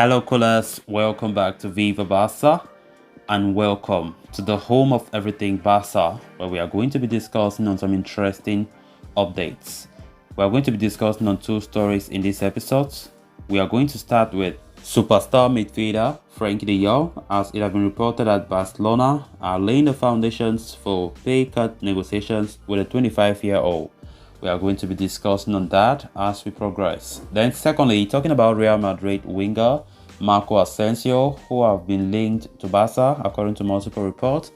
Hello, callers. Welcome back to Viva Barca and welcome to the home of everything Barca, where we are going to be discussing on some interesting updates. We are going to be discussing on two stories in this episode. We are going to start with superstar midfielder Frankie de Jong, as it has been reported that Barcelona are laying the foundations for pay cut negotiations with a 25-year-old. We are going to be discussing on that as we progress. Then secondly, talking about Real Madrid winger Marco Asensio, who have been linked to Barca according to multiple reports.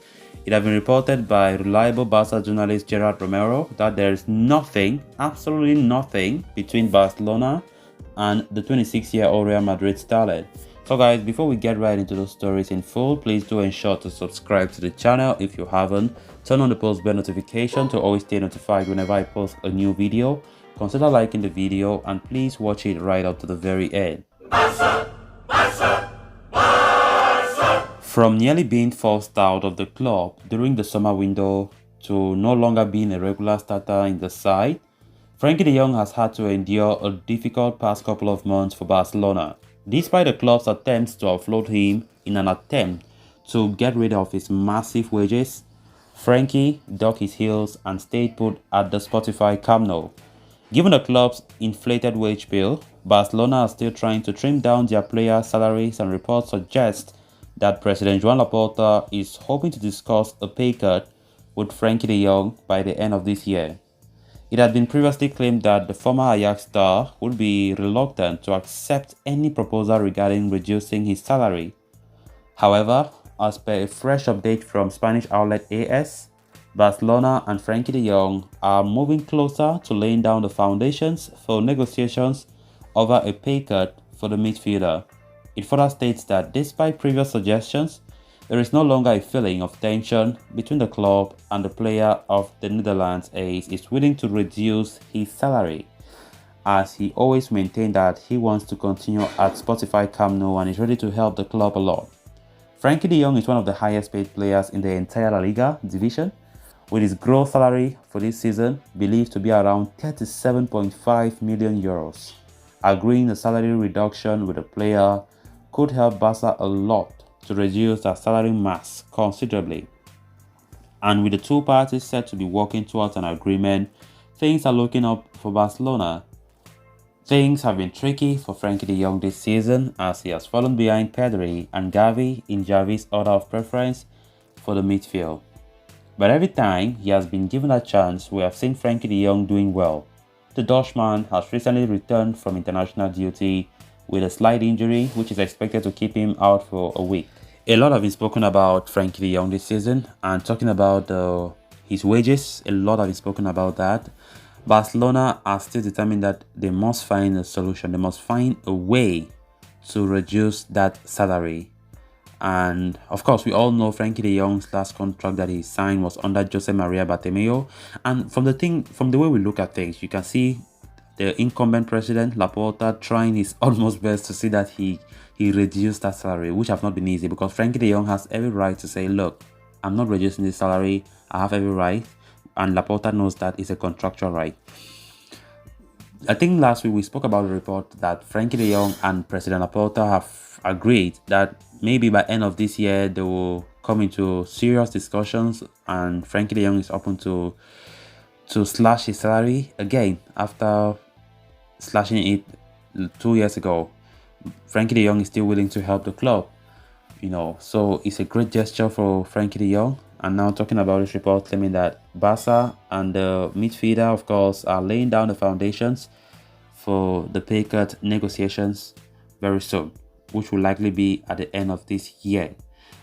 It has been reported by reliable Barca journalist Gerard Romero that there is nothing, absolutely nothing, between Barcelona and the 26-year-old Real Madrid starlet. So guys, before we get right into those stories in full, please do ensure to subscribe to the channel if you haven't. Turn on the post bell notification to always stay notified whenever I post a new video. Consider liking the video and please watch it right up to the very end. Barca! Barca! Barca! From nearly being forced out of the club during the summer window to no longer being a regular starter in the side, Frankie de Jong has had to endure a difficult past couple of months for Barcelona. Despite the club's attempts to offload him in an attempt to get rid of his massive wages, Frankie dug his heels and stayed put at the Spotify Camp Nou. Given the club's inflated wage bill, Barcelona are still trying to trim down their players' salaries, and reports suggest that President Joan Laporta is hoping to discuss a pay cut with Frankie de Jong by the end of this year. It had been previously claimed that the former Ajax star would be reluctant to accept any proposal regarding reducing his salary. However, as per a fresh update from Spanish outlet AS, Barcelona and Frankie de Jong are moving closer to laying down the foundations for negotiations over a pay cut for the midfielder. It further states that despite previous suggestions, there is no longer a feeling of tension between the club and the player of the Netherlands, as is willing to reduce his salary, as he always maintained that he wants to continue at Spotify Camp Nou and is ready to help the club a lot. Frankie de Jong is one of the highest paid players in the entire La Liga division, with his gross salary for this season believed to be around 37.5 million euros. Agreeing a salary reduction with the player could help Barca a lot to reduce their salary mass considerably. And with the two parties set to be working towards an agreement, things are looking up for Barcelona. Things have been tricky for Frankie de Jong this season, as he has fallen behind Pedri and Gavi in Xavi's order of preference for the midfield. But every time he has been given a chance, we have seen Frankie de Jong doing well. The Dutchman has recently returned from international duty with a slight injury, which is expected to keep him out for a week. A lot have been spoken about Frankie de Jong this season, and talking about his wages, a lot have been spoken about that. Barcelona are still determined that they must find a solution. They must find a way to reduce that salary. And of course, we all know Frankie de Jong's last contract that he signed was under Jose Maria Bartomeu. And from the way we look at things, you can see the incumbent president Laporta trying his utmost best to see that he reduced that salary, which have not been easy, because Frankie de Jong has every right to say, look, I'm not reducing this salary, I have every right, and Laporta knows that it's a contractual right. I think last week we spoke about a report that Frankie de Jong and President Laporta have agreed that maybe by end of this year they will come into serious discussions, and Frankie de Jong is open to slash his salary again after slashing it 2 years ago. Frankie de Jong is still willing to help the club, so it's a great gesture for Frankie de Jong. And now talking about this report claiming that Barca and the midfielder, of course, are laying down the foundations for the pay cut negotiations very soon, which will likely be at the end of this year.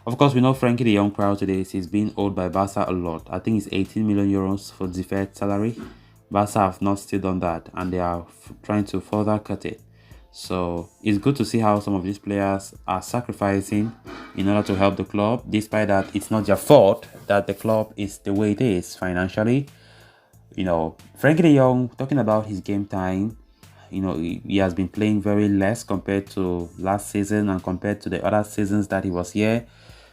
Of course, we know Frankie de Jong prior to this is being owed by Barca a lot. I think it's 18 million euros for deferred salary. Barca have not still done that, and they are trying to further cut it. So it's good to see how some of these players are sacrificing in order to help the club, despite that it's not their fault that the club is the way it is financially. Frankie de Jong, talking about his game time, he has been playing very less compared to last season and compared to the other seasons that he was here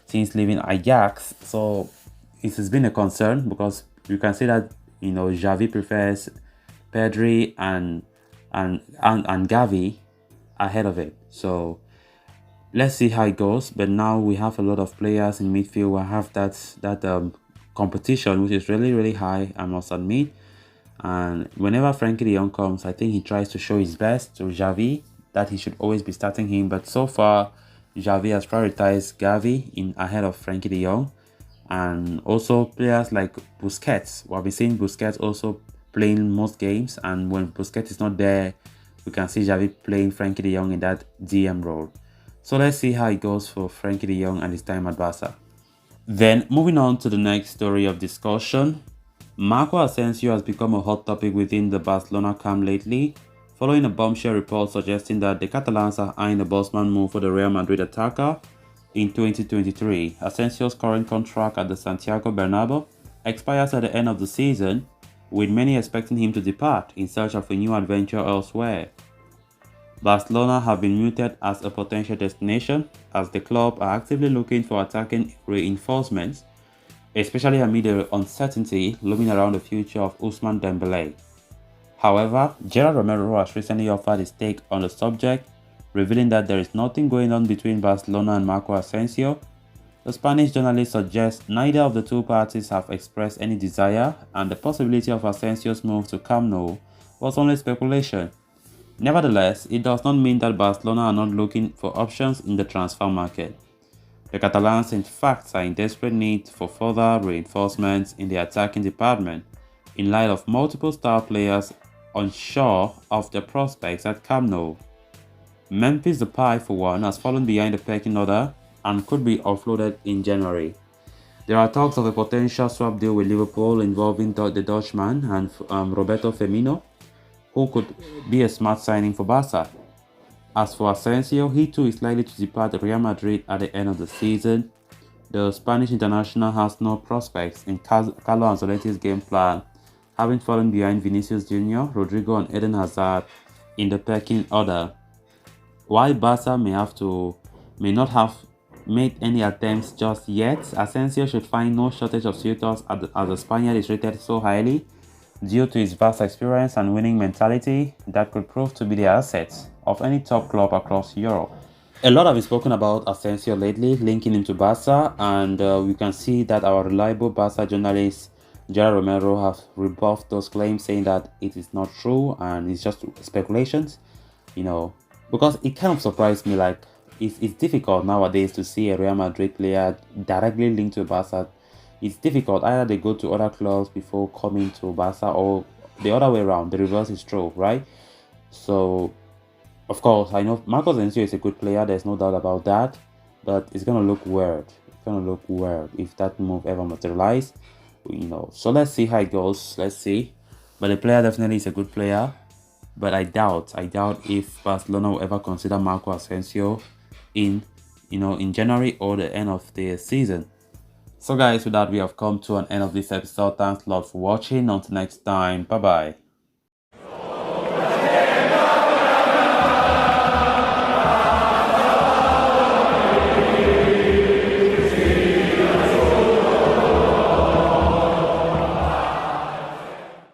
since leaving Ajax. So it has been a concern, because you can see that Xavi prefers Pedri and Gavi ahead of it. So Let's see how it goes. But now we have a lot of players in midfield. We have that competition, which is really high, I must admit. And whenever Frankie de Jong comes, I think he tries to show his best to Xavi, that he should always be starting him. But so far, Xavi has prioritized Gavi in ahead of Frankie de Jong. And also players like Busquets. We have been seeing Busquets also playing most games. And when Busquets is not there, we can see Xavi playing Frankie de Jong in that DM role. So let's see how it goes for Frankie de Jong and his time at Barca. Then moving on to the next story of discussion, Marco Asensio has become a hot topic within the Barcelona camp lately, following a bombshell report suggesting that the Catalans are eyeing a Bosman move for the Real Madrid attacker in 2023. Asensio's current contract at the Santiago Bernabeu expires at the end of the season, with many expecting him to depart in search of a new adventure elsewhere. Barcelona have been mooted as a potential destination, as the club are actively looking for attacking reinforcements, especially amid the uncertainty looming around the future of Ousmane Dembélé. However, Gerard Romero has recently offered his take on the subject, revealing that there is nothing going on between Barcelona and Marco Asensio. The Spanish journalist suggests neither of the two parties have expressed any desire, and the possibility of Asensio's move to Camp Nou was only speculation. Nevertheless, it does not mean that Barcelona are not looking for options in the transfer market. The Catalans, in fact, are in desperate need for further reinforcements in the attacking department, in light of multiple star players unsure of their prospects at Camp Nou. Memphis Depay, for one, has fallen behind the pecking order and could be offloaded in January. There are talks of a potential swap deal with Liverpool involving the Dutchman and Roberto Firmino, who could be a smart signing for Barca. As for Asensio, he too is likely to depart Real Madrid at the end of the season. The Spanish international has no prospects in Carlo Ancelotti's game plan, having fallen behind Vinicius Jr., Rodrigo and Eden Hazard in the pecking order. While Barca may not have made any attempts just yet, Asensio should find no shortage of suitors as the Spaniard is rated so highly due to his vast experience and winning mentality that could prove to be the assets of any top club across Europe. A lot have been spoken about Asensio lately, linking him to Barca, and we can see that our reliable Barca journalist Gerard Romero have rebuffed those claims, saying that it is not true and it's just speculations, because it kind of surprised me. Like, it's difficult nowadays to see a Real Madrid player directly linked to Barca. It's difficult. Either they go to other clubs before coming to Barca, or the other way around. The reverse is true, right? So, of course, I know Marcos Asensio is a good player. There's no doubt about that. But it's gonna look weird. It's gonna look weird if that move ever materializes. So let's see how it goes. Let's see. But the player definitely is a good player. But I doubt if Barcelona will ever consider Marco Asensio in January or the end of the season. So guys, with that, we have come to an end of this episode. Thanks a lot for watching. Until next time, bye bye.